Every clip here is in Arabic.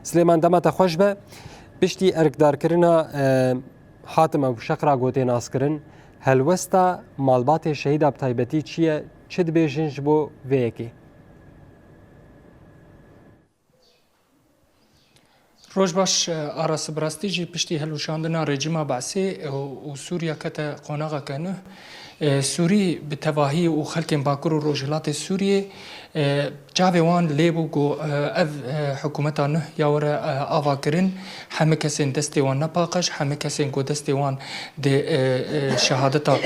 سليمان دمت خوش به بشتي اركدار كرنا حاتم ابو شقرا گوتي ناس كرن هلوستا مالبات شهيد بتايبتي چيه چد بيجنج بو ويكي روز باش آراس براستی جی پشتی هلوشاندنا رژیم بعثی و سوریا کت قناغ کنه سوری به تواهی و خلق باکر و روجلات سوریه جاوان لیبو گو اف حکومتانه یاور آوا کرن همه کسین دستیوان نپاقش همه کسین گو دستیوان ده شهادتا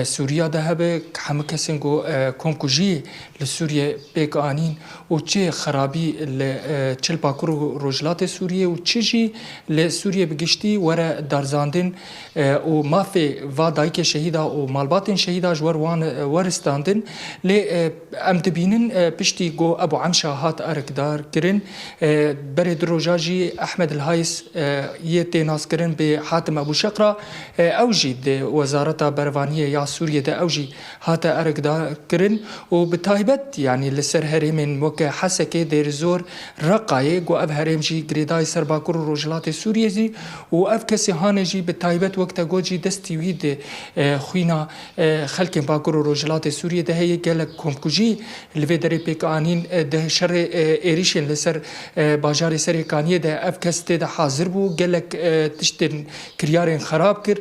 سوریا ده هبه همه کسین گو کمکوژی لسوریه بیک آنین و چه خرابی لچل باکر و روجلات سوریه و چجی لسوریه بگشتی ور دارزاندن و مافی و دایک شهیدا و مالبات شهيدا جوار وان ورستاندن ل ام تبينن بشتي جو ابو عمشه هات اركدار كرن برد روجاجي احمد الهايس يتي ناس كرن بحاتم ابو شقرا اوجي وزاره بروانيه يا سوريا دا اوجي هات اركدار كرن وبتايبت يعني لسر هرم وك حسكه دير زور رقاي جو اب هرم جي جريداي سرباكور روجلات سوريا جي واف كسي هانجي بتايبت وقت جوجي دستي ويد خوينا خلق باکر و روجلات سوریه ده هی گلک کمکوژی لودری پیک آنین ده شر ایریشن لسر باجار سر کانیه ده اف کسته ده حاضر بو گلک تشتن کریارن خراب کر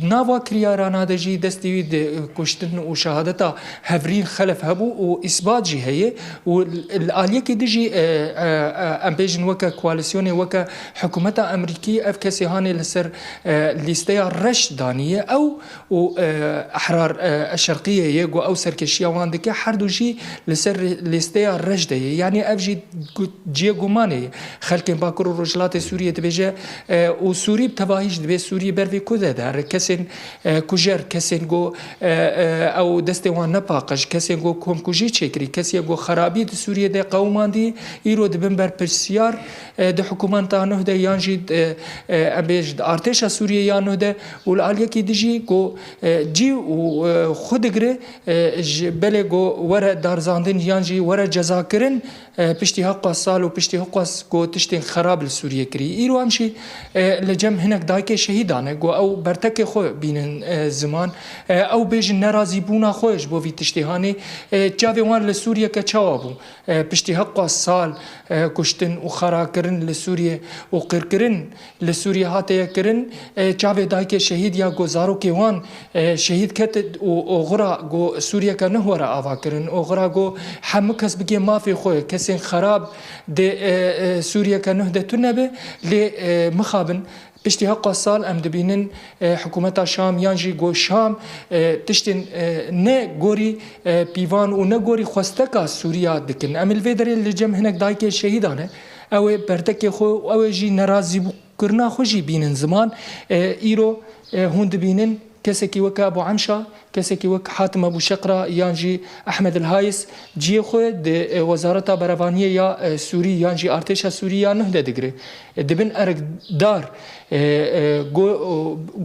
ناوا کریارانا ده جی دستی ده کشتن و شهادتا هفرین خلف هبو و اثبات جی هی و الالیه کی دجی ام بیجن وکا کواليسيون وکا حکومت امریکی اف کسی هانی لسر لیسته رش دانیه او احرار الشرقيه يجو او سركشيه واندك حردو جي لسر ليستيا الرجده يعني افجي جيجو ماني خلق باكر رجلات سوريا تبجا وسوري بتباهيش دبي سوري برفي كودا دار كسن كوجر كسن جو او دستوان نباقش كسن جو كوم كوجي تشكري كسي جو خرابي سوريا دي قومان دي يرو دبن بر برسيار د حكومات تانو ده يانجي ابيج ارتش سوريا يانو ده والاليه كي دجي جو جي و خود گره بله گو ور دارزاندن یانجی ور جزا کرن پشتی حق سال و پشتی حق گو تشتین خراب لسوریه کری ایرو همشی لجم هنک دایک شهیدانه گو او برتک خو بینن زمان او بیج ناراضی بونا خوش بو وی تشتیهانی جاوی وان لسوریه که چوابو پشتی حق سال کشتن و خرا کرن لسوریه و قر کرن لسوریه هاته کرن جاوی دایک شهید یا گزارو که وان شهید کت و غرا جو سوريا كان هو آوا كرن و غرا جو هم كس بيجي ما في خوي كسين خراب de سوريا كان ده تنبه لمخابن بشتي هقا سال ام دبينن حكومتا شام يانجي جو شام تشتن نه غوري بيوان و نه غوري خوستكا سوريا دكن ام الفيدري اللي جم هناك دايك شهيدانه او برتك خو او جي ناراضي كرنا خوجي بينن زمان ايرو هون دبينن كسكي وكا ابو عمشه كسكي وك حاتم ابو شقرا يانجي احمد الهايس جي خو د وزاره بروانيه يا سوري يانجي ارتش سوريا نه دغري دبن ارق دار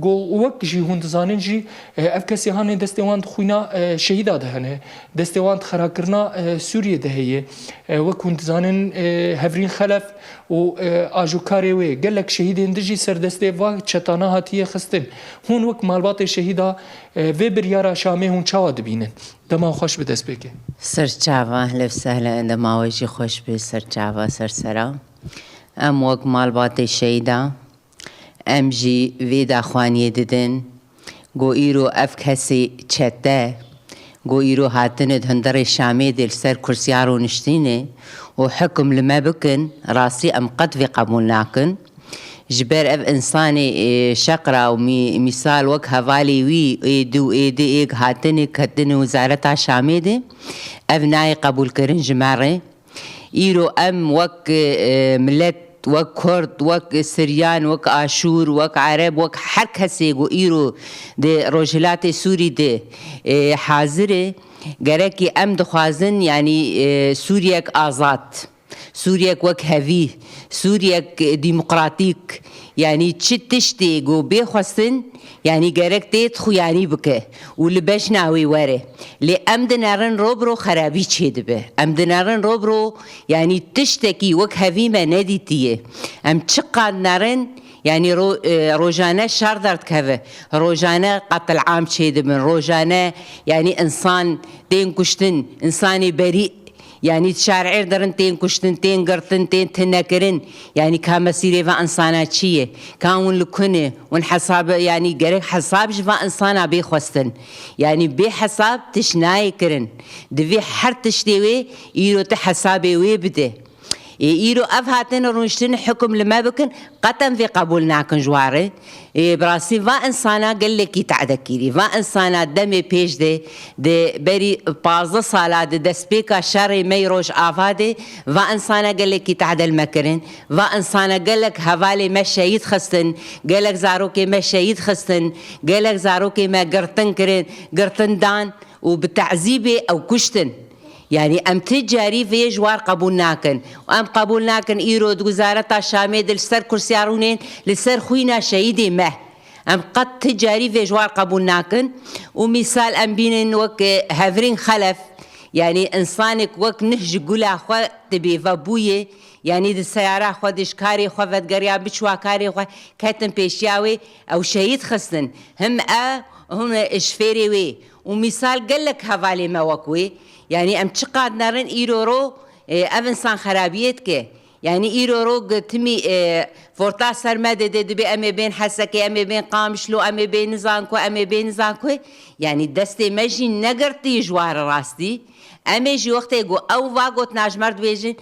جو وك جي هوند زانن جي اف كسي هاني دستوان خوينا شهيدا ده دستوان خراكرنا سوريا ده هي وك هوند زانن هفرين خلف و اجو كاريوي قال لك شهيدين دجي سر دستي وا چتانا هاتيه خستن هون وك مالبات شهيدا في بريارا شامي هون چاوا دبينن دما خوش بدست بك سر چاوا اهلا وسهلا دما وجي خوش به سر چاوا سر سرا ام وك مالبات شهيدا ام جي ويدا خواني ددن گو ايرو اف كسي چته گو ايرو هاتن هندر شامي دل سر كرسيارو نشتينه وحكم لما بكن راسي ام قد في قبول ناكن جبر اف انساني شقرا ومثال وك هفالي وي ايدو ايدي ايك هاتني كتن وزارة شامي دي اف ناي قبول كرن جماري ايرو ام وك ملت وك كرد وك سريان وك آشور وك عرب وك حركة سيغو ايرو دي روجلات سوري دي حاضره گرکی ام دخوازن یعنی سوریک آزاد سوريا وك هذه سوريا ديمقراطيك يعني تشتي جو بيخوستن يعني جارك تدخو يعني بك واللي باش ناوي واره لأمدنارن روبرو خرابي تشيد به أمدنارن روبرو يعني تشتكي وك هذه ما ناديتيه أم تشقى نارن يعني روجانا شاردرت كذا روجانا قتل عام تشيد من روجانا يعني إنسان تين كشتن إنساني بريء يعني تشارعير درن تين كشتن تين قرتن تين تنكرن يعني كمسيرة فإنسانات شيء كانون لكنه ونحساب يعني جريك حساب جفا إنسانا بيخوستن يعني بحساب تشناي كرن دفي حر تشتوي يرو تحسابي ويبده إيرو أفهاتن رونشتن حكم لما بكن قطن في قبولنا كن جواره براسي فا إنسانا قال لك يتعدكيري فا إنسانا دمي بيش دي بري بازا صالة دي سبيكا شاري ميروش آفادي فا إنسانا قال لك يتعدل مكرن فا إنسانا قال لك هفالي مشا يتخستن قال لك زاروكي مشا يتخستن قال لك زاروكي ما قرطن كرن قرطن دان وبتعذيبي أو كشتن يعني أم تجاري في جوار قبولناكن وأم قبولناكن إيرود وزارة الشامية لسر كرسيارونين لسر خوينا شهيدي مه أم قد تجاري في جوار قبولناكن ومثال أم بينن وك هفرين خلف يعني إنسانك وك نهج قولا خوا تبي فابوية يعني دي السيارة خوا دشكاري خوا فتقريا بشواكاري خوا كاتن بيشياوي أو شهيد خصن هم هم إشفيري وي ومثال قال لك هفالي ما وكوي يعني أم تشقاد نارن إيرورو أفنسان خرابيتك يعني إيرورو تمي فورتا سرمادة دبي أمي بين حسكي أمي بين قامشلو أمي بين نزانكو أمي بين نزانكو يعني دستي مجي نقرتي جوار راستي أمي جي وقت يقو أو واقوت ناج مرد بيجن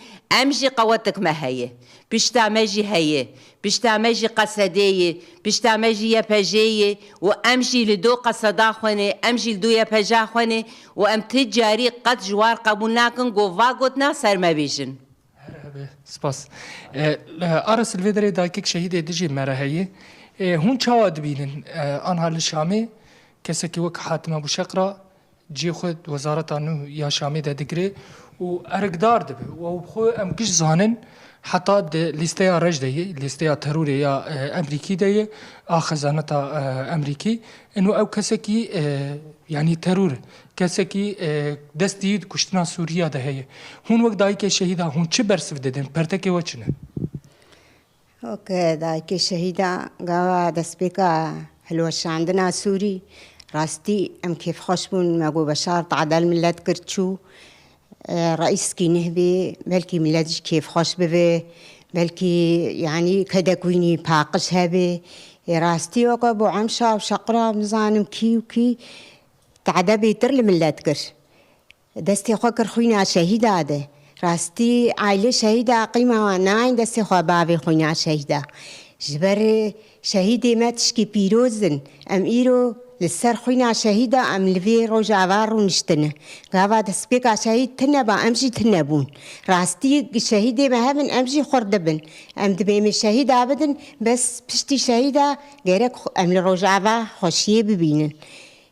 أمجي قوتك ما هي بشتا مجي هي بشتا مجي قصدية بشتا مجي يبجية وأمجي لدو قصدا خواني أمجي لدو يبجا خواني وأم تجاري قد جوار قبولناكن قو واقوت ناصر ما بيجن سپاس أرس الفيدري دايكك شهيدة دجي مرهية هون چاواد بينن آنها لشامي كسكي وك حاتم أبو شقرة جي خود وزارة أنو يا شامي دا دقري و أرقدار دبي وبخو أم كش زانن حتى ليستيا رج دي ليستيا تروري يا أمريكي دي خزانة أمريكي إنه أو كسكي يعني ترور كسكي دستيد كشتنا سوريا ده هي هون وقت دايك شهيدا هون چه برسف ددن پرتكي وچنه اوكي دايك شهيدا قاوا دسبيكا هلوش عندنا سوري راستي ام كيف خوشبون ماقو بشار تعدل ملت كرتشو رئيس كي نهبي بلكي ملتش كيف خوش ببي بلكي يعني كدا كويني باقش هبي راستي وقا بو عمشا وشقرا مزانم كي وكي تعدا بيتر لملت كر دستي خوكر خوينا شهيدا ده راستي عائلة شهيدا قيمة واناين دستي خوا بابي خوينا شهيدا جبر شهيدي ما تشكي بيروزن ام ايرو لسر خوينا شهيدا ام لفي روجا وارو نشتنه قاوا دسبيكا شهيد تنبا امشي تنبون راستي شهيدي ما هبن امشي خردبن ام دبيم الشهيدا ابدا بس بشتي شهيدا غيرك ام لروجا وا خوشيه ببينن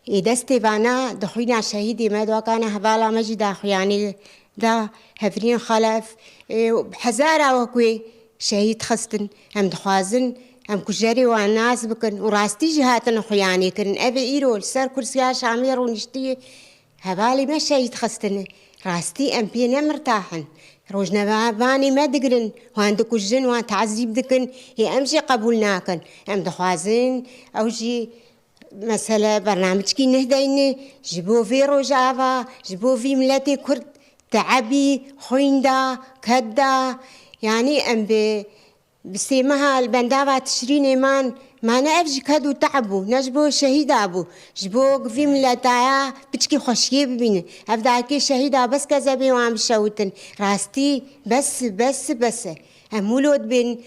دستي وانا دخوينا شهيدي ما دوا كان هبالا مجي داخو يعني دا هفرين خلف بحزارة وكوي شهيد خستن هم دخوازن هم كجاري والناس بكن وراستي جهاتنا خياني كن أبي إيرو لسر كرسيا شامير ونشتي هبالي ما شهيد خستن راستي أم بينا مرتاحن روجنا باني ما دقرن وعندك الجن وان تعذيب دكن هي أمشي قبولناكن هم دخوازن أو جي مثلا برنامج كي نهديني جبو في روجافا جبو في ملاتي كرد تعبي خويندا كدا يعني ام بسيمها البندابة تشرين ايمان ما نعرف كدو تعبو نجبو شهيد ابو جبو في ملاتايا بتشكي خوشيه ببين افداكي شهيدا بس كذا بي وعم شوتن راستي بس امولود بين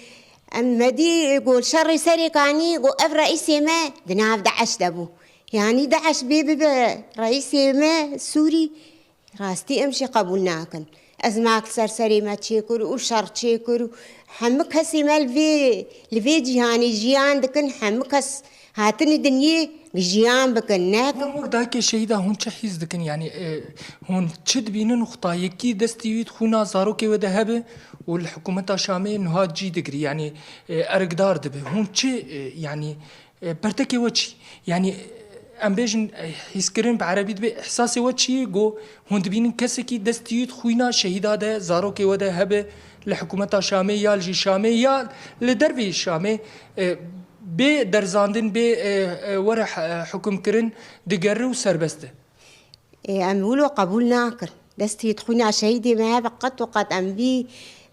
ام مدي يقول شر سري كاني يقول اف رئيسي ما دناف دعش دابو يعني دعش بيبي رئيسي ما سوري راستي امشي قبولناكن ازماك سرسري ما تشيكر وشر تشيكر حمك هسي مال في جهاني جيان دكن حمك هس هاتني دنيا جيان بكن ناك وەک دایکێ شەهیدا هون چه حیز دکن یعنی هون چ دبینن و خطایەکی دەستیویت خونا زارۆکێوە هەبێ و الحکوومەتا شامێ نها جی دەگری یعنی ئەرکدار دەبێ هون چ یعنی بەرتەکێوە چی یعنی ئەم بێژن حیزکردن بە عەرەبی دەبێ ئەحساسێوە چیە گۆ هون دبینن کەسێکی دەستیویت خوینا شەهیدا دە زارۆکێوە هەبێ لە حکوومەتا شامێ یا لژی شامێ یا لە دەروی شامێ بێ دەرزاندن بێ وەرە حکومکردن دگەڕێ و سربەستە ام يقولوا قبول ناكر دستي تخونا شهيدي ما بقت وقت ام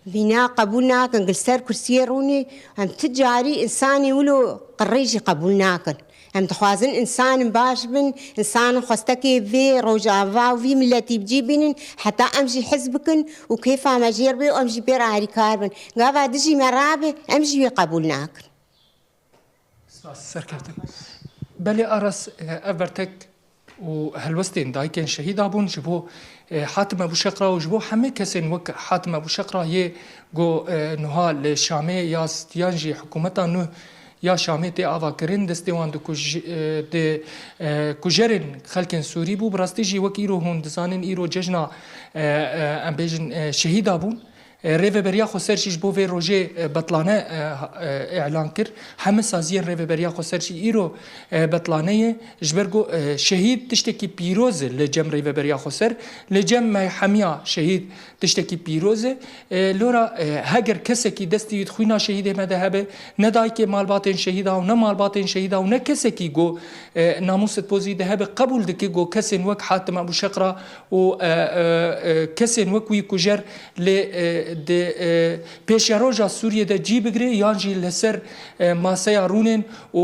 بنا قبول ناكر قلسر كرسي روني ام تجاري انساني يقولوا قريجي قبول ناكر ام تخوازن انسان باش بن انسان خستكي في روجافا وفي ملتي بجيبين حتى امشي حزبكن وكيف ما جيربي وامشي بيراري كاربن قاعد دجي مرابي امشي قبول ناكر سەرکەوتن بەلێ ئارەس ئەڤەرتەک و هەلوەستێن دایکێن شەهیدا بوون ji بۆ حاتمە بوشەقرا و ji بۆ هەمێ کەسێن وەک حاتمە بوشەقرا یê گۆ نوها لە شامێ یا ستیان jî حکوومەتا نو یا شامێ tê avakirin destê wan di kujerên xelkên Sûrî bû bi rastî jî wek îro hûn dizanin îro cejna em bêjin şehîda bûn رێڤەبەریا خۆسەرشی ji بۆ vê rojê betlane elan kir heme saziyên rêveberiya xweserşî îro betlanê ye ji ber got şehîd tiştekî pîroz e li cem rêveberiya xweser li cem merhemiya şehîd tiştekî pîroz e lora heger kesekî destî xwîna şehîdê me de hebe ne dayikê malbatên şehîda û ne malbatên şehîda û ne kesekî got namusê pozî de hebe qebûl dike got kesên wek Hatim Ebûşeqra û kesên wek wî kujer lê د پێشەڕۆژە سووریە دە جی بگرێ یانجی لەسەر ماسەیە ڕوونێن و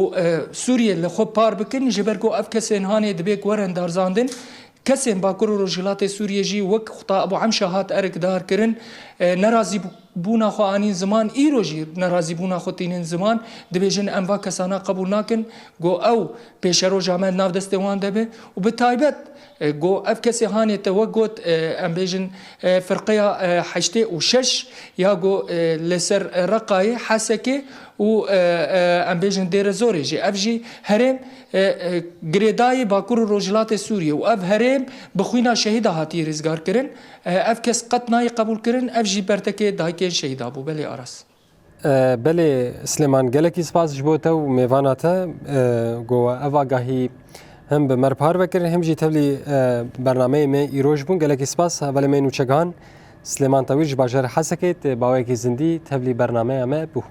سووریە لە خۆ پار بکەن ji ber got ev kesên hanê dibê werin darzandin kesên Bakur û Rojhilatê Sûriyê jî wek Xuta Ebu Emşa hat erekdarkirin nerazî bûna xwe anîn ziman îro jî nerazî bûna xwe tînin ziman dibêjin em va kesana qebûl nakin got ew pêşeroja me nav destê wan debe û bi taybet got ev kesê hanê te wek got em bêjin firqeya heştê û şeş ya got li ser Reqayê Hesekê û em bêjin Dêrezorê jî ev jî herêm girêdayê Bakur û Rojhilatê Sûriyê û ev herêm bi xwîna şehîda hatiye rêzgarkirin ev kes qet nayê qebûlkirin ev jî bertekê dayikên şehîda bû belê aras belê Silêman gelekî spas ji bo te û mêvana te got ev agahî hem bi merpar vekirin hem jî tevlî bernameyê me îroj bûn gelekî spas hevalê me nûçegan Silêman Tewîr ji bajarê Hesekê tê bawekî zindî tevlî bernameya me bû